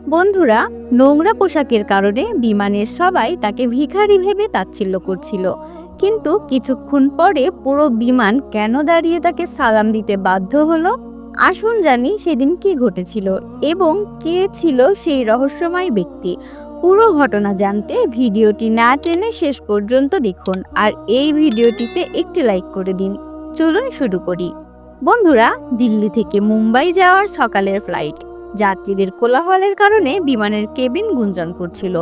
বন্ধুরা, নোংরা পোশাকের কারণে বিমানের সবাই তাকে ভিখারি ভেবে তাচ্ছিল্য করছিল। কিন্তু কিছুক্ষণ পরে পুরো বিমান কেন দাঁড়িয়ে তাকে সালাম দিতে বাধ্য হলো? আসুন জানি সেদিন কি ঘটেছিল এবং কে ছিল সেই রহস্যময় ব্যক্তি। পুরো ঘটনা জানতে ভিডিওটি না টেনে শেষ পর্যন্ত দেখুন, আর এই ভিডিওটিতে একটি লাইক করে দিন। চলুন শুরু করি। বন্ধুরা, দিল্লি থেকে মুম্বাই যাওয়ার সকালের ফ্লাইট। যাত্রীদের কোলাহলের কারণে বিমানের কেবিন গুঞ্জন করছিল।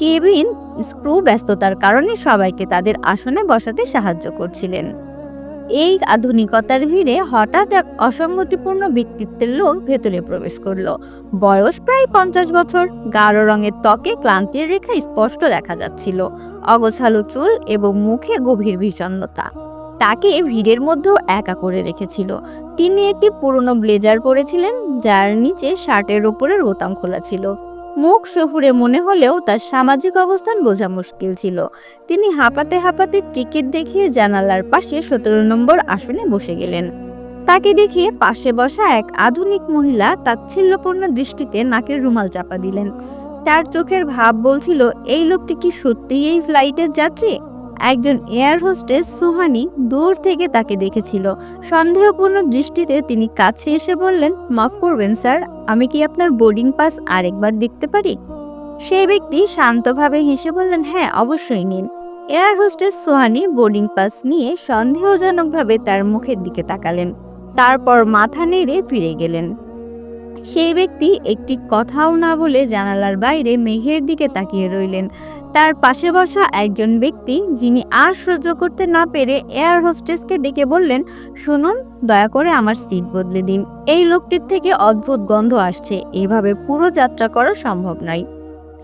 কেবিন স্ক্রু ব্যস্ততার কারণে সবাইকে তাদের আসনে বসাতে সাহায্য করছিলেন। এই আধুনিকতার ভিড়ে হঠাৎ এক অসঙ্গতিপূর্ণ ব্যক্তিত্বের লোক ভেতরে প্রবেশ করলো। বয়স প্রায় 50 বছর, গাঢ় রঙের ত্বকে ক্লান্তির রেখা স্পষ্ট দেখা যাচ্ছিল। অগোছালো চুল এবং মুখে গভীর বিষণ্ণতা তাকে ভিড়ের মধ্যেও একা করে রেখেছিল। তিনি একটি পুরনো ব্লেজার পরেছিলেন, যার নিচে শার্টের ওপরের বোতাম খোলা ছিল। মুখ শহুরে মনে হলেও তার সামাজিক অবস্থান বোঝা মুশকিল ছিল। তিনি হাঁপাতে হাঁপাতে টিকিট দেখিয়ে জানালার পাশে 17 নম্বর আসনে বসে গেলেন। তাকে দেখে পাশে বসা এক আধুনিক মহিলা তাচ্ছিল্যপূর্ণ দৃষ্টিতে নাকের রুমাল চাপা দিলেন। তার চোখের ভাব বলছিল, এই লোকটি কি সত্যিই এই ফ্লাইটের যাত্রী? একজন এয়ার হোস্টেস সুহানি দূর থেকে তাকে দেখেছিল। সন্দেহপূর্ণ দৃষ্টিতে তিনি কাছে এসে বললেন, মাফ করবেন স্যার, আমি কি আপনার বোর্ডিং পাস আরেকবার দেখতে পারি? সেই ব্যক্তি শান্তভাবে হেসে বললেন, হ্যাঁ অবশ্যই নিন। Air hostess Suhani boarding pass নিয়ে সন্দেহজনকভাবে তার মুখের দিকে তাকালেন, তারপর মাথা নেড়ে ফিরে গেলেন। সেই ব্যক্তি একটি কথাও না বলে জানালার বাইরে মেঘের দিকে তাকিয়ে রইলেন। তার পাশে বসা একজন ব্যক্তি, যিনি আর সহ্য করতে না পেরে এয়ার হোস্টেসকে ডেকে বললেন, শুনুন, দয়া করে আমার সিট বদলে দিন। এই লোকটির থেকে অদ্ভুত গন্ধ আসছে, এভাবে পুরো যাত্রা করা সম্ভব নয়।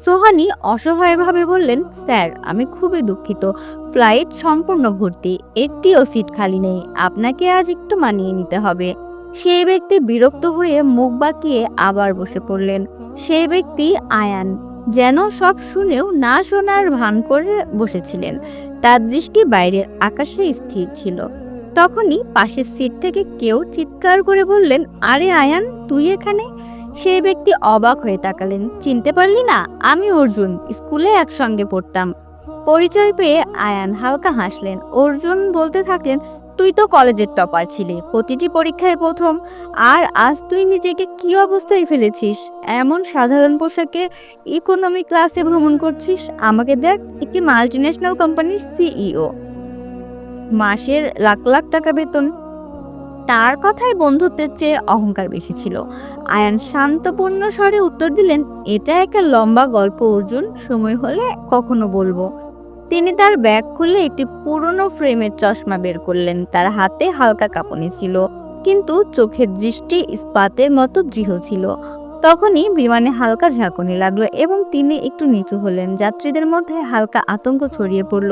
সোহানি অসহায়ভাবে বললেন, স্যার আমি খুবই দুঃখিত, ফ্লাইট সম্পূর্ণ ভর্তি, একটিও সিট খালি নেই, আপনাকে আজ একটু মানিয়ে নিতে হবে। সেই ব্যক্তি বিরক্ত হয়ে মুখ বাঁকিয়ে আবার বসে পড়লেন। সেই ব্যক্তি আয়ান, যেন সব শুনেও না শোনার ভান করে বসেছিলেন। তার দৃষ্টি বাইরের আকাশে স্থির ছিল। তখনই পাশের সিট থেকে কেউ চিৎকার করে বললেন, আরে আয়ান, তুই এখানে? সেই ব্যক্তি অবাক হয়ে তাকালেন। চিনতে পারলি না? আমি অর্জুন, স্কুলে একসঙ্গে পড়তাম। পরিচয় পেয়ে আয়ান হালকা হাসলেন। অর্জুন বলতে থাকলেন, তুই তো কলেজের টপার ছিলি, প্রতিটি পরীক্ষায় প্রথম, আর আজ তুই নিজেকে কি অবস্থায় ফেলেছিস? এমন সাধারণ পোশাকে ইকোনমি ক্লাসে ভ্রমণ করছিস। আমাকে দেখ, একটি মাল্টিন্যাশনাল কোম্পানির সিইও, মাসের লাখ লাখ টাকা বেতন। তার কথায় বন্ধুত্বের চেয়ে অহংকার বেশি ছিল। আয়ান শান্তপূর্ণ স্বরে উত্তর দিলেন, এটা একটা লম্বা গল্প অর্জুন, সময় হলে কখনো বলবো। তিনি তার ব্যাগ খুলে একটি পুরনো ফ্রেমের চশমা বের করলেন। তার হাতে হালকা কাঁপুনি ছিল, কিন্তু চোখের দৃষ্টি ইস্পাতের মতো দৃঢ় ছিল। তখনই বিমানে হালকা ঝাঁকুনি লাগলো এবং তিনি একটু নিচু হলেন। যাত্রীদের মধ্যে হালকা আতঙ্ক ছড়িয়ে পড়ল।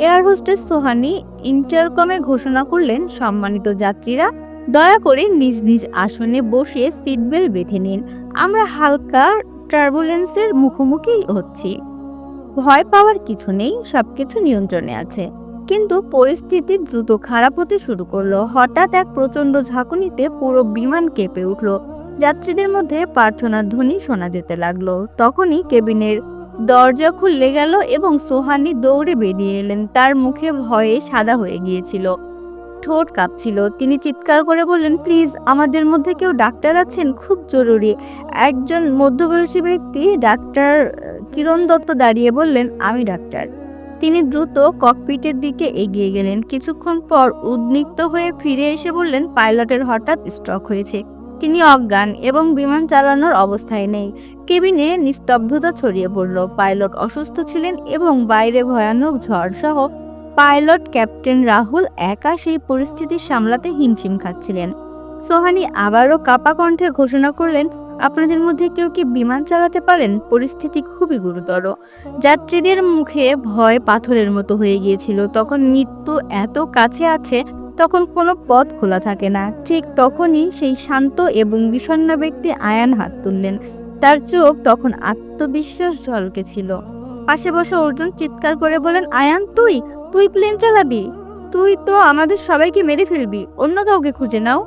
এয়ার হোস্টেস সোহানি ইন্টারকমে ঘোষণা করলেন, সম্মানিত যাত্রীরা, দয়া করে নিজ নিজ আসনে বসে সিট বেল্ট বেঁধে নিন, আমরা হালকা টার্বুলেন্সের মুখোমুখি হচ্ছি। ভয় পাওয়ার কিছু নেই, সবকিছু নিয়ন্ত্রণে আছে। কিন্তু পরিস্থিতি দ্রুত খারাপ হতে শুরু করলো। হঠাৎ এক প্রচন্ড ঝাঁকুনিতে পুরো বিমান কেঁপে উঠল। যাত্রীদের মধ্যে প্রার্থনার ধ্বনি শোনা যেতে লাগলো। তখনই কেবিনের দরজা খুলে গেল এবং সোহানি দৌড়ে বেরিয়ে এলেন। তার মুখে ভয়ে সাদা হয়ে গিয়েছিল, ঠোঁট কাঁপছিল। তিনি চিৎকার করে বললেন, প্লিজ, আমাদের মধ্যে কেউ ডাক্তার আছেন? খুব জরুরি। একজন মধ্যবয়সী ব্যক্তি, ডাক্তার কিরণ দত্ত, দাঁড়িয়ে বললেন, আমি ডাক্তার। তিনি দ্রুত ককপিটের দিকে এগিয়ে গেলেন। কিছুক্ষণ পর উদ্বিগ্ন হয়ে ফিরে এসে বললেন, পাইলটের হঠাৎ স্ট্রোক হয়েছে, তিনি অজ্ঞান এবং বিমান চালানোর অবস্থায় নেই। কেবিনে নিস্তব্ধতা ছড়িয়ে পড়ল। পাইলট অসুস্থ ছিলেন এবং বাইরে ভয়ানক ঝড় সহ পাইলট ক্যাপ্টেন রাহুল একা সেই পরিস্থিতি সামলাতে হিমশিম খাচ্ছিলেন। সোহানি আবারও কাঁপা কণ্ঠে ঘোষণা করলেন, আপনাদের মধ্যে কেউ কি বিমান চালাতে পারেন? পরিস্থিতি খুবই গুরুতর। যাত্রীদের মুখে ভয় পাথরের মতো হয়ে গিয়েছিল। তখন মৃত্যু এত কাছে আছে, তখন কোনো পথ খোলা থাকে না। ঠিক তখনই সেই শান্ত এবং বিষণ্ণ ব্যক্তি আয়ান হাত তুললেন। তার চোখ তখন আত্মবিশ্বাস ঝলকেছিল। পাশে বসা অর্জুন চিৎকার করে বলেন, আয়ান, তুই তুই প্লেন চালাবি? তুই তো আমাদের সবাইকে মেরে ফেলবি, অন্য কাউকে খুঁজে নাও।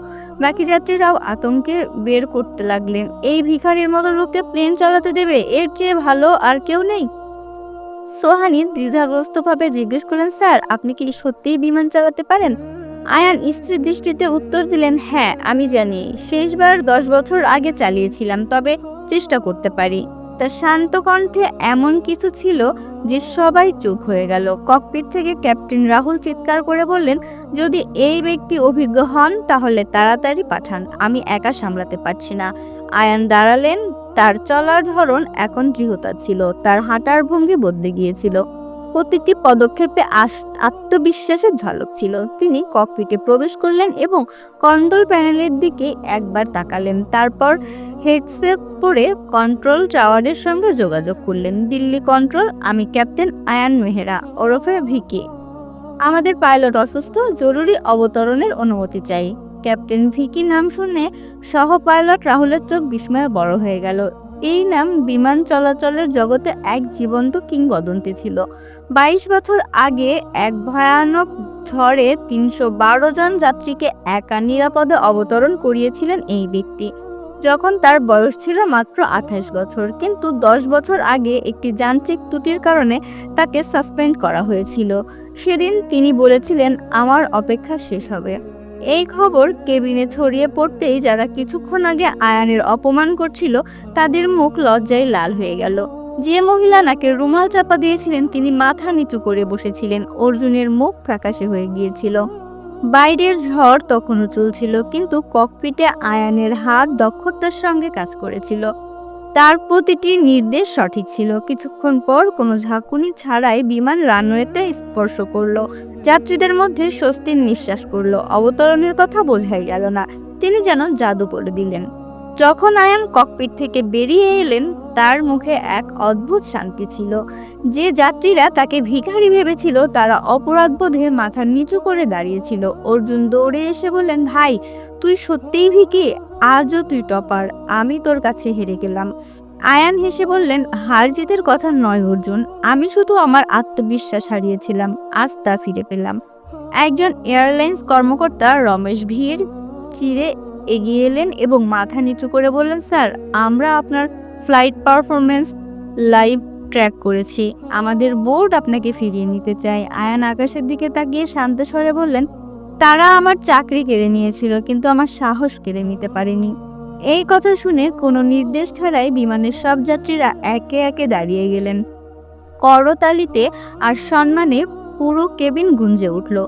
বাকি যাত্রীরাও আতঙ্কে বের করতে লাগলেন। এই ভিখারির মতো লোককে প্লেন চালাতে দেবে? এর চেয়ে ভালো আর কেউ নেই। সোহানী দ্বিধাগ্রস্তভাবে জিজ্ঞেস করলেন, স্যার আপনি কি সত্যিই বিমান চালাতে পারেন? আয়ান স্থির দৃষ্টিতে উত্তর দিলেন, হ্যাঁ আমি জানি, শেষবার 10 বছর আগে চালিয়েছিলাম, তবে চেষ্টা করতে পারি। তার শান্ত কণ্ঠে এমন কিছু ছিল যে সবাই চুপ হয়ে গেল। ককপিট থেকে ক্যাপ্টেন রাহুল চিৎকার করে বললেন, যদি এই ব্যক্তি অভিজ্ঞ হন তাহলে তাড়াতাড়ি পাঠান, আমি একা সামলাতে পারছি না। আয়ান দাঁড়ালেন। তার চলার ধরন এখন দৃঢ়তা ছিল, তার হাঁটার ভঙ্গি বদলে গিয়েছিল, প্রতিটি পদক্ষেপে আত্মবিশ্বাসের ঝলক ছিল। তিনি ককপিটে প্রবেশ করলেন এবং কন্ট্রোল প্যানেলের দিকে একবার তাকালেন, তারপর হেডসেট পরে কন্ট্রোল টাওয়ারের সঙ্গে যোগাযোগ করলেন। দিল্লি কন্ট্রোল, আমি ক্যাপ্টেন আয়ান মেহরা ওরফে ভিকি। আমাদের পাইলট অসুস্থ, জরুরি অবতরণের অনুমতি চাই। ক্যাপ্টেন ভিকি নাম শুনে সহ পাইলট রাহুলের চোখ বিস্ময়ে বড় হয়ে গেল। এই নাম বিমান চলাচলের জগতে এক জীবন্ত কিংবদন্তি ছিল। 22 বছর আগে এক ভয়ানক ঝড়ে 312 জন যাত্রীকে একা নিরাপদে অবতরণ করিয়েছিলেন এই ব্যক্তি, যখন তার বয়স ছিল মাত্র 28 বছর। কিন্তু 10 বছর আগে একটি যান্ত্রিক ত্রুটির কারণে তাকে সাসপেন্ড করা হয়েছিল। সেদিন তিনি বলেছিলেন, আমার অপেক্ষা শেষ হবে। এই খবর কেবিনে ছড়িয়ে পড়তেই যারা কিছুক্ষণ আগে আয়ানের অপমান করছিল তাদের মুখ লজ্জায় লাল হয়ে গেল। যে মহিলা নাকে রুমাল চাপা দিয়েছিলেন তিনি মাথা নিচু করে বসেছিলেন। অর্জুনের মুখ ফ্যাকাশে হয়ে গিয়েছিল। বাইরের ঝড় তখনও চলছিল, কিন্তু ককপিটে আয়ানের হাত দক্ষতার সঙ্গে কাজ করেছিল। তার প্রতিটি নির্দেশ সঠিক ছিল। কিছুক্ষণ পর কোনো ঝাঁকুনি ছাড়াই বিমান রানওয়েতে স্পর্শ করলো। যাত্রীদের মধ্যে স্বস্তির নিঃশ্বাস করলো। অবতরণের কথা বোঝাই গেল না, তিনি যেন জাদু বলে দিলেন। যখন আয়ান ককপিট থেকে বেরিয়ে এলেন তার মুখে এক অদ্ভুত শান্তি ছিল। যে যাত্রীরা তাকে ভিখারি ভেবেছিল তারা অপরাধবোধে মাথা নিচু করে দাঁড়িয়েছিল। অর্জুন দৌড়ে এসে বললেন, ভাই তুই সত্যিই ভিকি, আজও তুই টপার, আমি তোর কাছে হেরে গেলাম। আয়ান হেসে বললেন, হার জিতের কথা নয় অর্জুন, আমি শুধু আমার আত্মবিশ্বাস হারিয়েছিলাম, আজ তা ফিরে পেলাম। একজন এয়ারলাইন্স কর্মকর্তা রমেশ ভিড় চিরে এগিয়ে এলেন এবং মাথা নিচু করে বললেন, স্যার আমরা আপনার ফ্লাইট পারফরমেন্স লাইভ ট্র্যাক করেছি, আমাদের বোর্ড আপনাকে ফিরিয়ে নিতে চায়। আয়ান আকাশের দিকে তাকিয়ে শান্ত স্বরে বললেন, তারা আমার চাকরি কেড়ে নিয়েছিল কিন্তু আমার সাহস কেড়ে নিতে পারেনি। এই কথা শুনে কোনো নির্দেশ ছাড়াই বিমানের সব যাত্রীরা একে একে দাঁড়িয়ে গেলেন। করতালিতে আর সম্মানে পুরো কেবিন গুঞ্জে উঠল।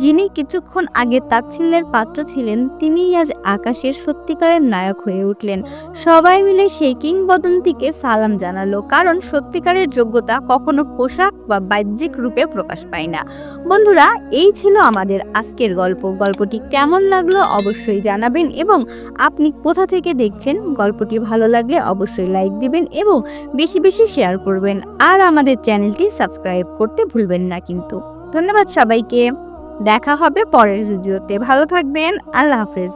যিনি কিছুক্ষণ আগে তাচ্ছিল্যের পাত্র ছিলেন তিনিই আজ আকাশের সত্যিকারের নায়ক হয়ে উঠলেন। সবাই মিলে সেই কিংবদন্তিকে সালাম জানালো, কারণ সত্যিকারের যোগ্যতা কখনো পোশাক বা বাহ্যিক রূপে প্রকাশ পায় না। বন্ধুরা, এই ছিল আমাদের আজকের গল্প। গল্পটি কেমন লাগলো অবশ্যই জানাবেন এবং আপনি কোথা থেকে দেখছেন। গল্পটি ভালো লাগলে অবশ্যই লাইক দিবেন এবং বেশি বেশি শেয়ার করবেন, আর আমাদের চ্যানেলটি সাবস্ক্রাইব করতে ভুলবেন না কিন্তু। ধন্যবাদ সবাইকে, দেখা হবে পরের ভিডিওতে। ভালো থাকবেন, আল্লাহ হাফেজ।